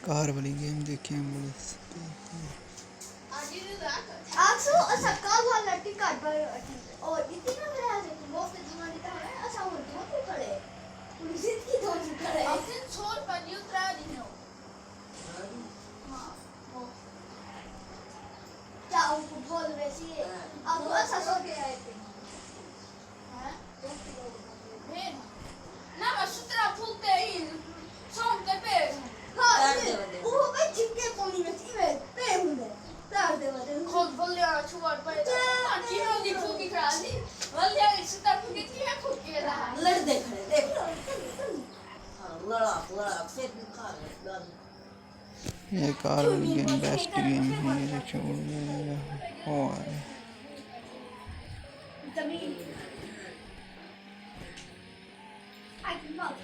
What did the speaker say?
car वाली game देखे हम बड़े आजू असा का झाला टिकट और इतनी ना मेरा है कि बहुत जमाने का है असा वो दो खड़े पुलिस की दो खड़े अब छोड़ पर उतरा दी हो हां वो जाओ को बोल वैसी अब असा सो के आए थे हां है ना बस सुतरा फूकते ही सोम के पे हां वो पे चिपके कोनी में इवे पे हुंदे Kod volja čuvar pa je da kino di fuki krali volja सुता फूके की फूके रहा लड़ दे खड़े देख हां लड़ा फिर खा ले ये कार वाली गेम बेस्ट गेम है ये छोड़ दे और जमीन आई नॉट